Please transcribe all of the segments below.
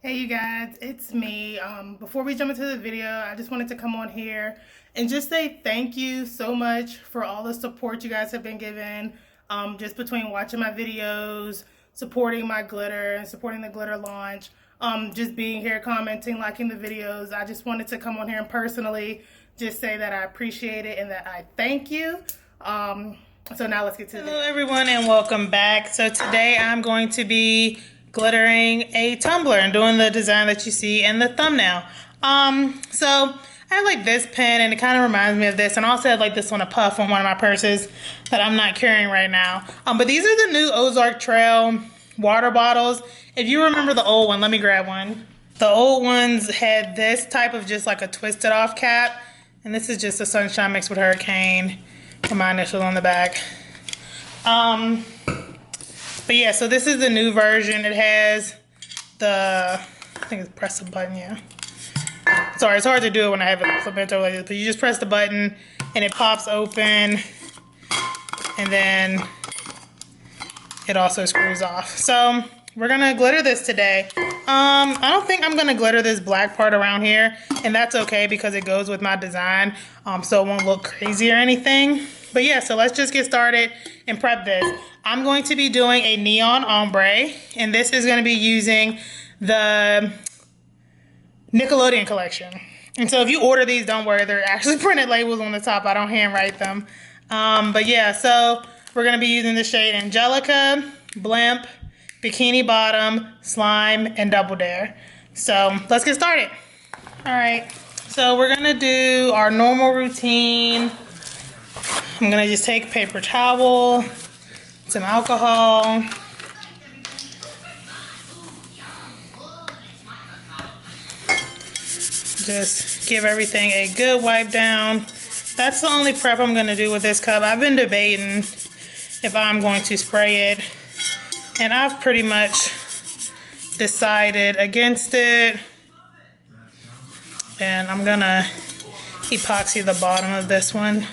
Hey you guys, it's me. Before we jump into the video, I just wanted to come on here and just say thank you so much for all the support you guys have been giving. Just between watching my videos, supporting my glitter, and supporting the glitter launch, just being here, commenting, liking the videos. I just wanted to come on here and personally just say that I appreciate it and that I thank you. So now let's get to the video. Hello everyone and welcome back. So today I'm going to be glittering a tumbler and doing the design that you see in the thumbnail. So I have like this pen and it kind of reminds me of this, and I also have like this on a puff on one of my purses that I'm not carrying right now. But these are the new Ozark Trail water bottles. If you remember the old one, let me grab one. The old ones had this type of just like a twisted off cap, and this is just a Sunshine mixed with Hurricane with my initials on the back. But yeah, so this is the new version. It has the, I think it's press the button, yeah. Sorry, it's hard to do it when I have it bent over like this, but you just press the button and it pops open, and then it also screws off. So we're gonna glitter this today. I don't think I'm gonna glitter this black part around here, and that's okay because it goes with my design, so it won't look crazy or anything. But yeah, so let's just get started and prep this. I'm going to be doing a neon ombre, and this is gonna be using the Nickelodeon collection. And so if you order these, don't worry, they're actually printed labels on the top. I don't handwrite them. But yeah, so we're gonna be using the shade Angelica, Blimp, Bikini Bottom, Slime, and Double Dare. So let's get started. All right, so we're gonna do our normal routine. I'm gonna just take a paper towel, some alcohol, just give everything a good wipe down. That's the only prep I'm gonna do with this cup. I've been debating if I'm going to spray it, and I've pretty much decided against it. And I'm gonna epoxy the bottom of this one.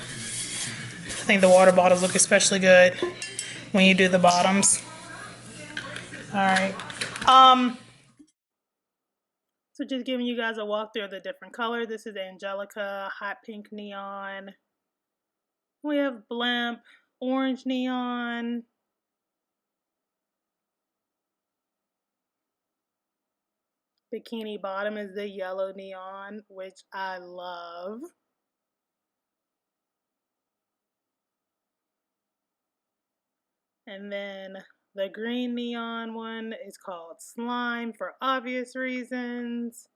I think the water bottles look especially good when you do the bottoms. All right. So just giving you guys a walkthrough of the different colors. This is Angelica, hot pink neon. We have Blimp, orange neon. Bikini Bottom is the yellow neon, which I love. And then the green neon one is called Slime for obvious reasons.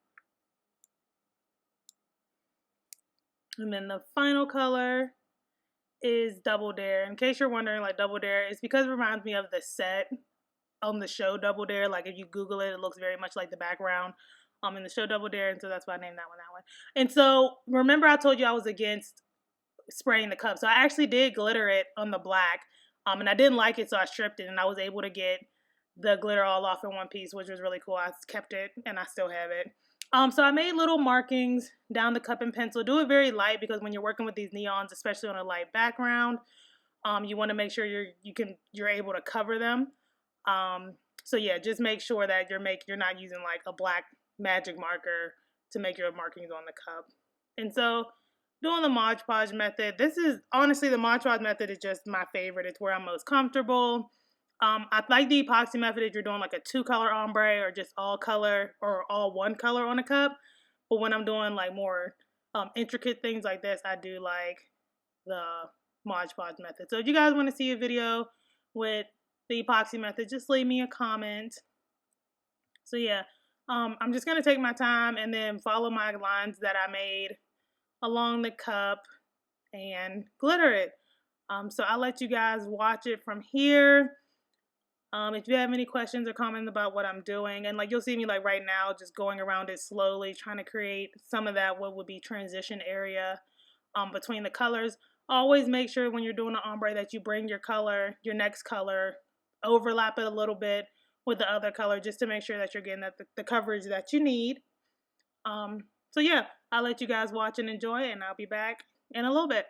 And then the final color is Double Dare. In case you're wondering, like, Double Dare, it's because it reminds me of the set on the show Double Dare. Like, if you Google it, it looks very much like the background in the show Double Dare, and so that's why I named that one. And so remember I told you I was against spraying the cup, so I actually did glitter it on the black, and I didn't like it, so I stripped it, and I was able to get the glitter all off in one piece, which was really cool. I kept it, and I still have it. So I made little markings down the cup in pencil. Do it very light because when you're working with these neons, especially on a light background, you want to make sure you're able to cover them. So yeah, just make sure that you're not using like a black magic marker to make your markings on the cup. And so doing the Mod Podge method, this is honestly, the Mod Podge method is just my favorite. It's where I'm most comfortable. I like the epoxy method if you're doing like a 2-color ombre or just all color or all one color on a cup. But when I'm doing like more intricate things like this, I do like the Mod Podge method. So if you guys want to see a video with the epoxy method, just leave me a comment. So yeah, I'm just going to take my time and then follow my lines that I made along the cup and glitter it. So I'll let you guys watch it from here. If you have any questions or comments about what I'm doing, and like you'll see me like right now just going around it slowly, trying to create some of that what would be transition area between the colors. Always make sure when you're doing an ombre that you bring your next color, overlap it a little bit with the other color just to make sure that you're getting the coverage that you need. So yeah, I'll let you guys watch and enjoy, and I'll be back in a little bit.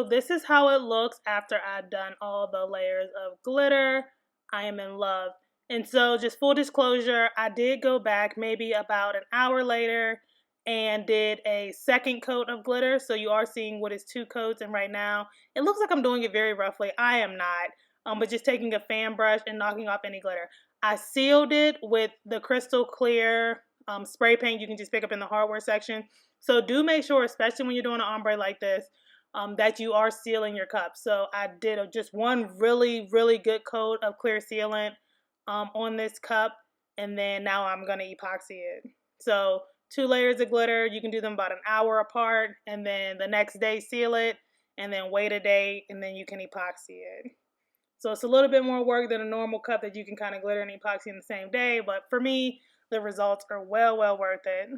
this is how it looks after I've done all the layers of glitter. I am in love. And so just full disclosure, I did go back maybe about an hour later and did a second coat of glitter. So you are seeing what is 2 coats. And right now it looks like I'm doing it very roughly. I am not. But just taking a fan brush and knocking off any glitter. I sealed it with the crystal clear spray paint you can just pick up in the hardware section. So do make sure, especially when you're doing an ombre like this, that you are sealing your cup. So I did just one really, really good coat of clear sealant on this cup. And then now I'm going to epoxy it. So 2 layers of glitter. You can do them about an hour apart. And then the next day seal it. And then wait a day. And then you can epoxy it. So it's a little bit more work than a normal cup that you can kind of glitter and epoxy in the same day. But for me, the results are well worth it.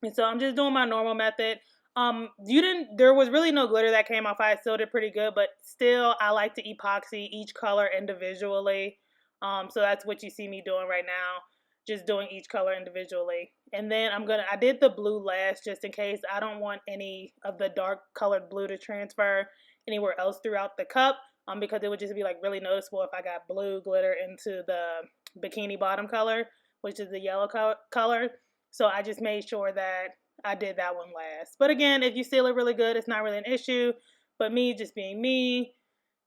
And so I'm just doing my normal method. There was really no glitter that came off. I sealed it pretty good, but still I like to epoxy each color individually. So that's what you see me doing right now. Just doing each color individually. And then I did the blue last just in case. I don't want any of the dark colored blue to transfer anywhere else throughout the cup. Because it would just be like really noticeable if I got blue glitter into the bikini bottom color, which is the yellow color. So I just made sure that I did that one last. But again, if you seal it really good, it's not really an issue. But me just being me,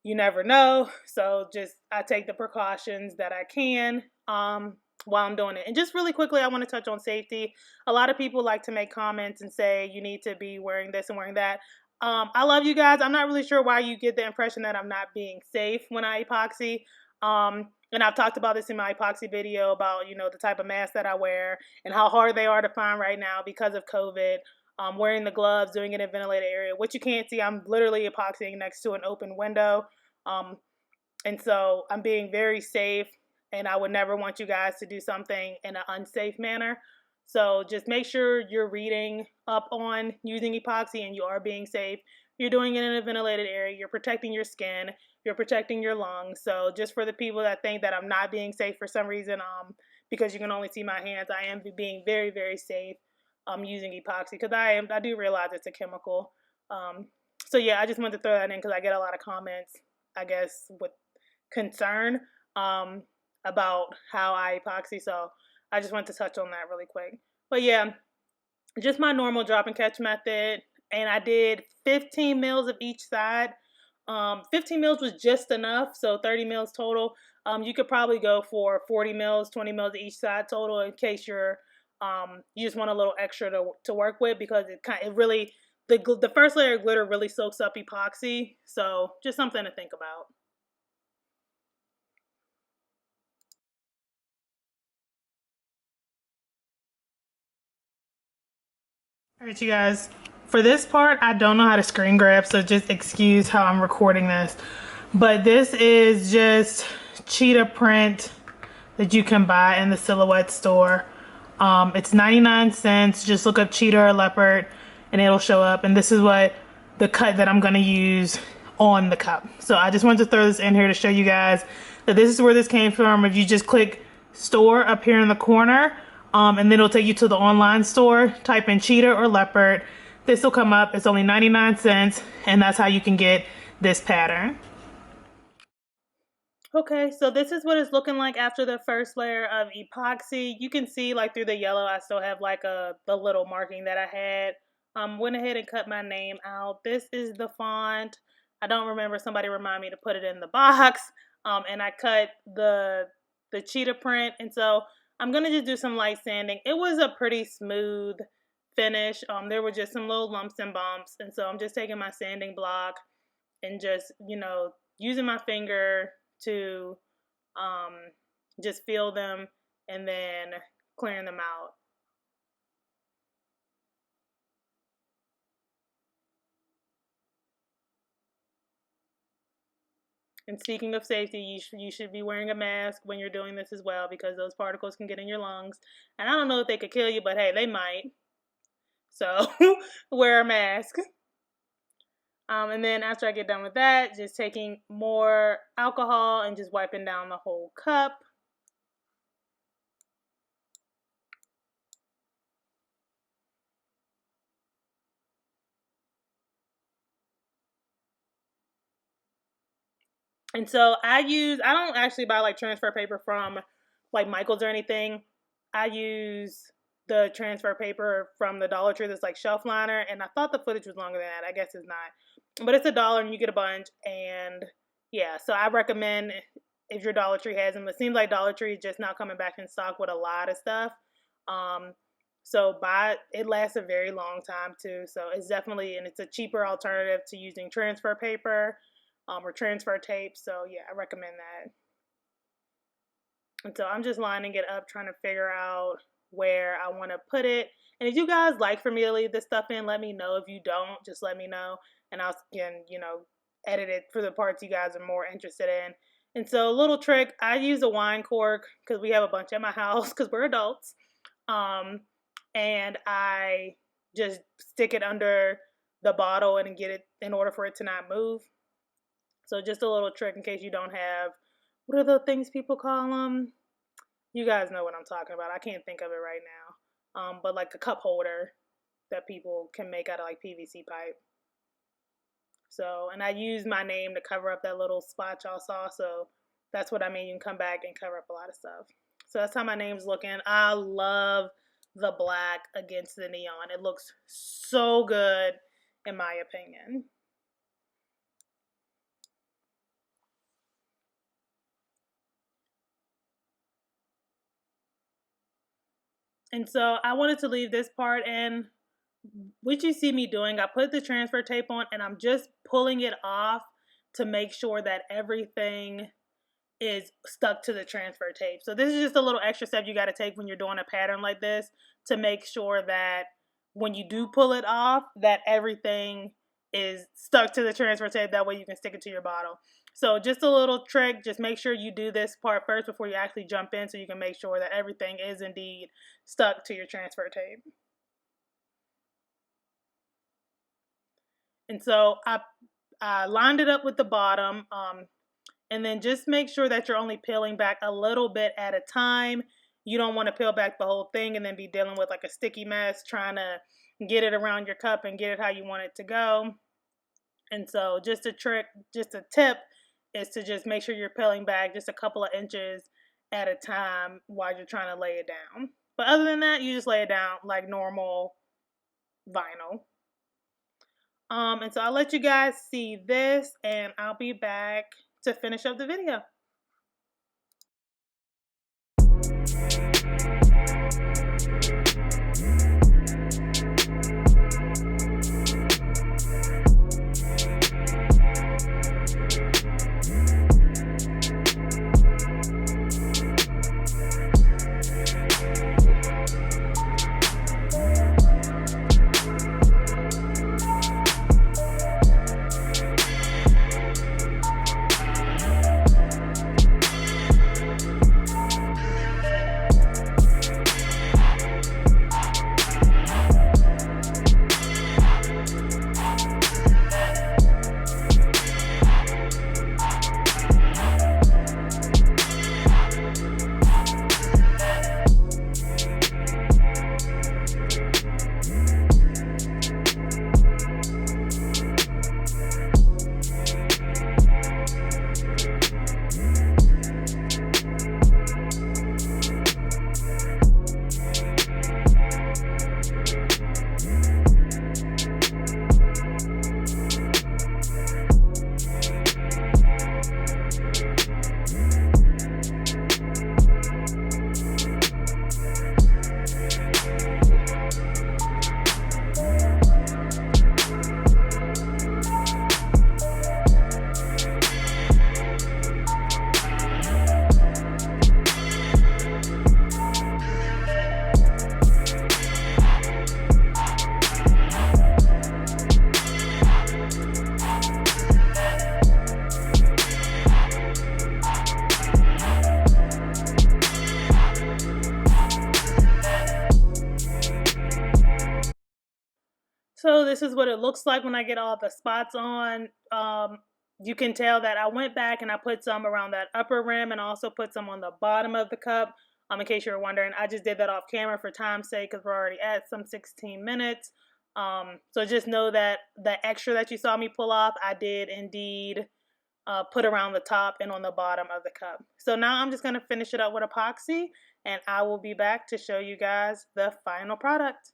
you never know. So I take the precautions that I can while I'm doing it. And just really quickly, I want to touch on safety. A lot of people like to make comments and say you need to be wearing this and wearing that. I love you guys. I'm not really sure why you get the impression that I'm not being safe when I epoxy. And I've talked about this in my epoxy video about, the type of mask that I wear and how hard they are to find right now because of COVID. Wearing the gloves, doing it in a ventilated area. What you can't see, I'm literally epoxying next to an open window. And so I'm being very safe, and I would never want you guys to do something in an unsafe manner. So just make sure you're reading up on using epoxy and you are being safe. You're doing it in a ventilated area. You're protecting your skin. You're protecting your lungs. So just for the people that think that I'm not being safe for some reason, because you can only see my hands, I am being very, very safe using epoxy because I do realize it's a chemical. So yeah, I just wanted to throw that in because I get a lot of comments, I guess, with concern about how I epoxy. So I just wanted to touch on that really quick. But yeah, just my normal drop and catch method. And I did 15 mils of each side. 15 mils was just enough, so 30 mils total. You could probably go for 40 mils, 20 mils each side total in case you just want a little extra to work with because the first layer of glitter really soaks up epoxy. So just something to think about. All right, you guys, for this part, I don't know how to screen grab, so just excuse how I'm recording this. But this is just cheetah print that you can buy in the Silhouette store. It's 99 cents. Just look up cheetah or leopard and it'll show up. And this is what the cut that I'm gonna use on the cup. So I just wanted to throw this in here to show you guys that this is where this came from. If you just click store up here in the corner, and then it'll take you to the online store, type in cheetah or leopard. This will come up. It's only 99 cents, and that's how you can get this pattern. Okay, so this is what it's looking like after the first layer of epoxy. You can see like through the yellow, I still have like the little marking that I had. Went ahead and cut my name out. This is the font. I don't remember, somebody remind me to put it in the box. And I cut the cheetah print, and so I'm gonna just do some light sanding. It was a pretty smooth finish. There were just some little lumps and bumps, and so I'm just taking my sanding block and just, using my finger to just feel them and then clearing them out. And speaking of safety, you should be wearing a mask when you're doing this as well because those particles can get in your lungs. And I don't know if they could kill you, but hey, they might. So wear a mask. And then after I get done with that, just taking more alcohol and just wiping down the whole cup. And so I don't actually buy like transfer paper from like Michael's or anything. I use the transfer paper from the Dollar Tree that's like shelf liner, and I thought the footage was longer than that. I guess it's not. But it's $1 and you get a bunch, and yeah, so I recommend if your Dollar Tree has them. It seems like Dollar Tree is just now coming back in stock with a lot of stuff. So buy it. It lasts a very long time too. So it's definitely, and it's a cheaper alternative to using transfer paper or transfer tape. So yeah, I recommend that. And so I'm just lining it up, trying to figure out where I want to put it. And if you guys like for me to leave this stuff in, let me know. If you don't, just let me know, and I can, edit it for the parts you guys are more interested in. And so a little trick, I use a wine cork because we have a bunch at my house because we're adults. And I just stick it under the bottle and get it in order for it to not move. So just a little trick in case you don't have, what are the things people call them? You guys know what I'm talking about. I can't think of it right now. But like a cup holder that people can make out of like PVC pipe. So, and I use my name to cover up that little spot y'all saw. So that's what I mean. You can come back and cover up a lot of stuff. So that's how my name's looking. I love the black against the neon. It looks so good in my opinion. And so I wanted to leave this part in. What you see me doing, I put the transfer tape on and I'm just pulling it off to make sure that everything is stuck to the transfer tape. So this is just a little extra step you got to take when you're doing a pattern like this to make sure that when you do pull it off, that everything is stuck to the transfer tape. That way you can stick it to your bottle. So just a little trick, just make sure you do this part first before you actually jump in so you can make sure that everything is indeed stuck to your transfer tape. And so I lined it up with the bottom, and then just make sure that you're only peeling back a little bit at a time. You don't want to peel back the whole thing and then be dealing with like a sticky mess trying to get it around your cup and get it how you want it to go. And so just a trick, just a tip is to just make sure you're peeling back just a couple of inches at a time while you're trying to lay it down. But other than that, you just lay it down like normal vinyl. And so I'll let you guys see this and I'll be back to finish up the video. So this is what it looks like when I get all the spots on. You can tell that I went back and I put some around that upper rim and also put some on the bottom of the cup. In case you're wondering, I just did that off camera for time's sake because we're already at some 16 minutes. So just know that the extra that you saw me pull off, I did indeed put around the top and on the bottom of the cup. So now I'm just going to finish it up with epoxy, and I will be back to show you guys the final product.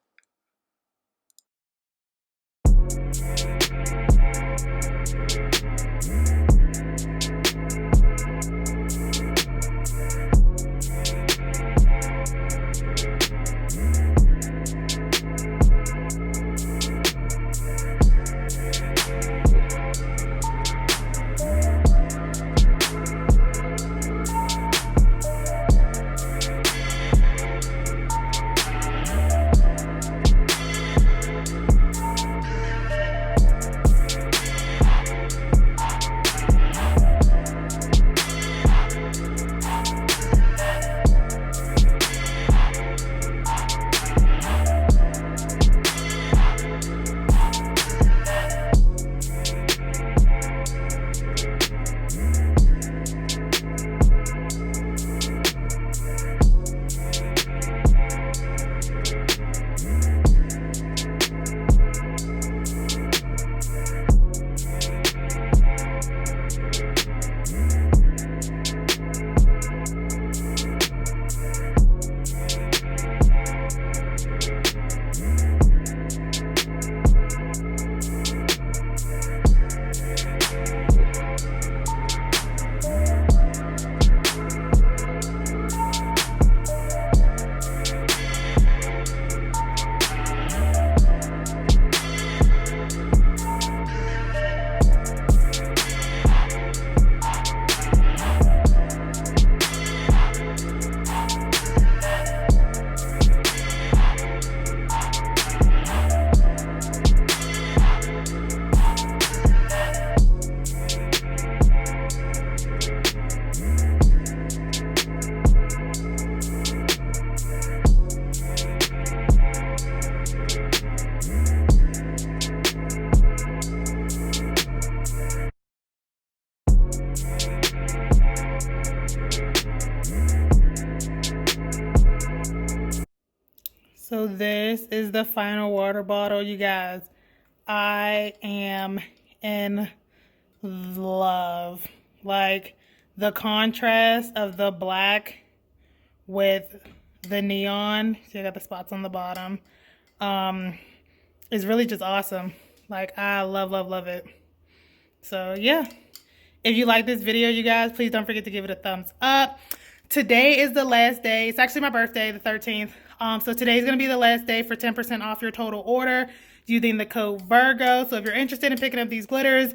So this is the final water bottle, you guys. I am in love. Like, the contrast of the black with the neon, so you got the spots on the bottom, is really just awesome. Like, I love it. So yeah, if you like this video, you guys, please don't forget to give it a thumbs up. Today is the last day. It's actually my birthday, the 13th. So today is going to be the last day for 10% off your total order using the code Virgo. So if you're interested in picking up these glitters,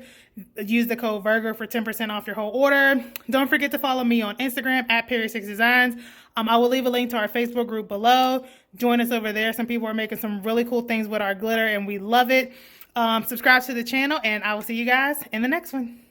use the code Virgo for 10% off your whole order. Don't forget to follow me on Instagram at Period6Designs. I will leave a link to our Facebook group below. Join us over there. Some people are making some really cool things with our glitter, and we love it. Subscribe to the channel, and I will see you guys in the next one.